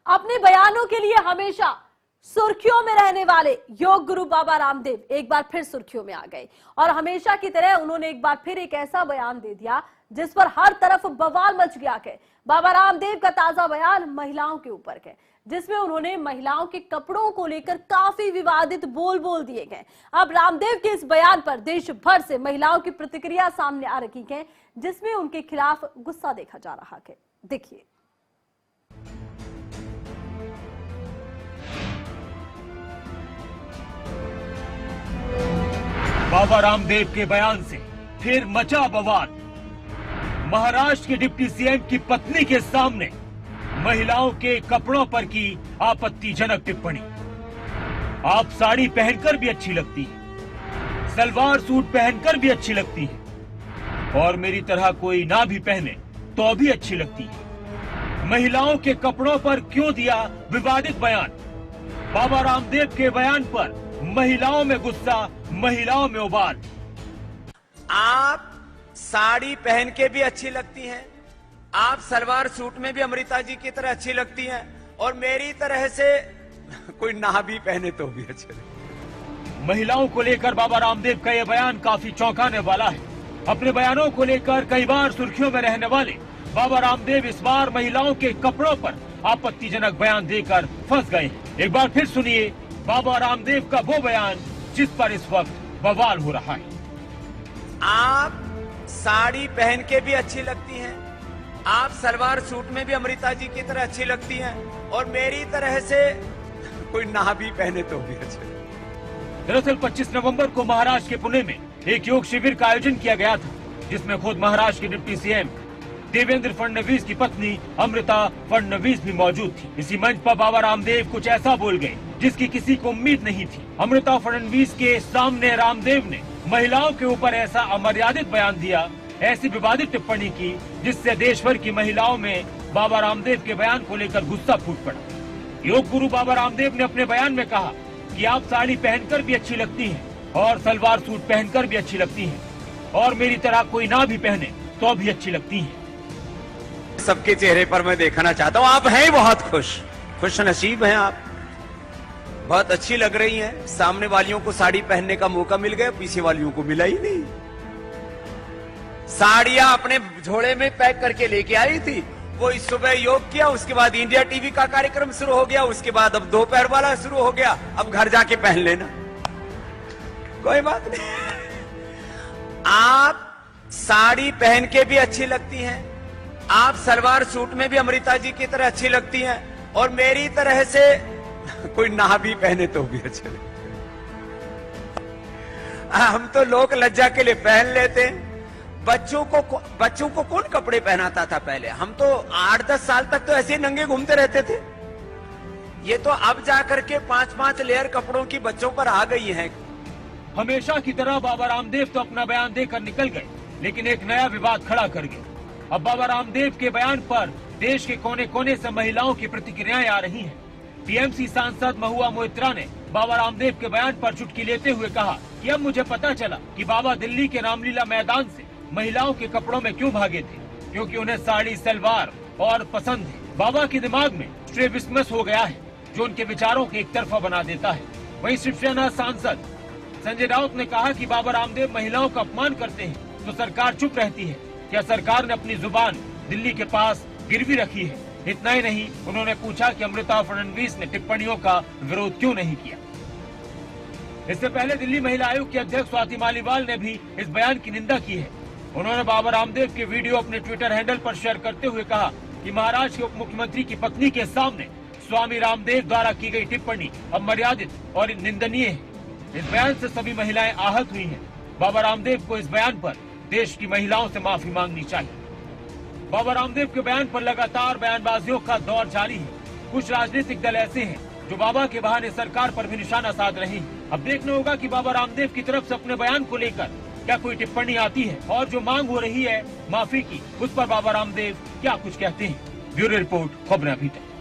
अपने बयानों के लिए हमेशा सुर्खियों में रहने वाले योग गुरु बाबा रामदेव एक बार फिर सुर्खियों में आ गए और हमेशा की तरह उन्होंने एक बार फिर एक ऐसा बयान दे दिया जिस पर हर तरफ बवाल मच गया है। बाबा रामदेव का ताजा बयान महिलाओं के ऊपर है, जिसमें उन्होंने महिलाओं के कपड़ों को लेकर काफी विवादित बोल दिए गए। अब रामदेव के इस बयान पर देश भर से महिलाओं की प्रतिक्रिया सामने आ रही है, जिसमें उनके खिलाफ गुस्सा देखा जा रहा है। देखिए। बाबा रामदेव के बयान से फिर मचा बवाल। महाराष्ट्र के डिप्टी सीएम की पत्नी के सामने महिलाओं के कपड़ों पर की आपत्तिजनक टिप्पणी। आप साड़ी पहनकर भी अच्छी लगती है, सलवार सूट पहनकर भी अच्छी लगती है और मेरी तरह कोई ना भी पहने तो भी अच्छी लगती है। महिलाओं के कपड़ों पर क्यों दिया विवादित बयान? बाबा रामदेव के बयान पर महिलाओं में गुस्सा, महिलाओं में उबाल। आप साड़ी पहन के भी अच्छी लगती हैं, आप सलवार सूट में भी अमृता जी की तरह अच्छी लगती हैं और मेरी तरह से कोई ना भी पहने तो भी अच्छे लगते। महिलाओं को लेकर बाबा रामदेव का यह बयान काफी चौंकाने वाला है। अपने बयानों को लेकर कई बार सुर्खियों में रहने वाले बाबा रामदेव इस बार महिलाओं के कपड़ों पर आपत्तिजनक बयान देकर फंस गए हैं। एक बार फिर सुनिए बाबा रामदेव का वो बयान जिस पर इस वक्त बवाल हो रहा है। आप साड़ी पहन के भी अच्छी लगती हैं, आप सलवार सूट में भी अमृता जी की तरह अच्छी लगती हैं और मेरी तरह से कोई ना भी पहने तो भी अच्छे लगते। दरअसल 25 नवंबर को महाराष्ट्र के पुणे में एक योग शिविर का आयोजन किया गया था, जिसमें खुद महाराष्ट्र के डिप्टी सीएम देवेंद्र फडणवीस की पत्नी अमृता फडणवीस भी मौजूद थी। इसी मंच पर बाबा रामदेव कुछ ऐसा बोल गए जिसकी किसी को उम्मीद नहीं थी। अमृता फडणवीस के सामने रामदेव ने महिलाओं के ऊपर ऐसा अमर्यादित बयान दिया, ऐसी विवादित टिप्पणी की, जिससे देश भर की महिलाओं में बाबा रामदेव के बयान को लेकर गुस्सा फूट पड़ा। योग गुरु बाबा रामदेव ने अपने बयान में कहा कि आप साड़ी पहनकर भी अच्छी लगती हैं और सलवार सूट पहनकर भी अच्छी लगती हैं और मेरी तरह कोई ना भी पहने तो भी अच्छी लगती हैं। सबके चेहरे पर मैं देखना चाहता हूं, आप हैं बहुत खुश नसीब हैं आप, बहुत अच्छी लग रही हैं। सामने वालियों को साड़ी पहनने का मौका मिल गया, पीछे वालियों को मिला ही नहीं। साड़ियां अपने झोले में पैक करके लेके आई थी, वो इस सुबह योग किया, उसके बाद इंडिया टीवी का कार्यक्रम शुरू हो गया, उसके बाद अब दोपहर वाला शुरू हो गया, अब घर जाके पहन लेना, कोई बात नहीं। आप साड़ी पहन के भी अच्छी लगती हैं, आप सलवार सूट में भी अमृता जी की तरह अच्छी लगती हैं और मेरी तरह से कोई ना भी पहने तो भी अच्छे लगते। हम तो लोक लज्जा के लिए पहन लेते हैं। बच्चों को कौन कपड़े पहनाता था पहले? हम तो 8-10 साल तक तो ऐसे ही नंगे घूमते रहते थे। ये तो अब जाकर के 5-5 लेयर कपड़ों की बच्चों पर आ गई है। हमेशा की तरह बाबा रामदेव तो अपना बयान देकर निकल गए, लेकिन एक नया विवाद खड़ा कर गए। अब बाबा रामदेव के बयान पर देश के कोने कोने से महिलाओं की प्रतिक्रियाएं आ रही हैं। टीएमसी सांसद महुआ मोइत्रा ने बाबा रामदेव के बयान पर चुटकी लेते हुए कहा कि अब मुझे पता चला कि बाबा दिल्ली के रामलीला मैदान से महिलाओं के कपड़ों में क्यों भागे थे, क्योंकि उन्हें साड़ी सलवार और पसंद है। बाबा के दिमाग में स्ट्रेबिस्मस हो गया है, जो उनके विचारों को एक तरफा बना देता है। वहीं शिवसेना सांसद संजय राउत ने कहा कि बाबा रामदेव महिलाओं का अपमान करते हैं तो सरकार चुप रहती है। क्या सरकार ने अपनी जुबान दिल्ली के पास गिरवी रखी है? इतना ही नहीं, उन्होंने पूछा कि अमृता फडणवीस ने टिप्पणियों का विरोध क्यों नहीं किया। इससे पहले दिल्ली महिला आयोग की अध्यक्ष स्वाति मालीवाल ने भी इस बयान की निंदा की है। उन्होंने बाबा रामदेव के वीडियो अपने ट्विटर हैंडल पर शेयर करते हुए कहा कि महाराष्ट्र के उप मुख्यमंत्री की पत्नी के सामने स्वामी रामदेव द्वारा की गई टिप्पणी अमर्यादित और निंदनीय है। इस बयान से सभी महिलाएं आहत हुई हैं। बाबा रामदेव को इस बयान पर देश की महिलाओं से माफी मांगनी चाहिए। बाबा रामदेव के बयान पर लगातार बयानबाजियों का दौर जारी है। कुछ राजनीतिक दल ऐसे हैं जो बाबा के बहाने सरकार पर भी निशाना साध रहे हैं। अब देखना होगा कि बाबा रामदेव की तरफ से अपने बयान को लेकर क्या कोई टिप्पणी आती है और जो मांग हो रही है माफी की, उस पर बाबा रामदेव क्या कुछ कहते हैं। ब्यूरो रिपोर्ट, खबरें अभी तक।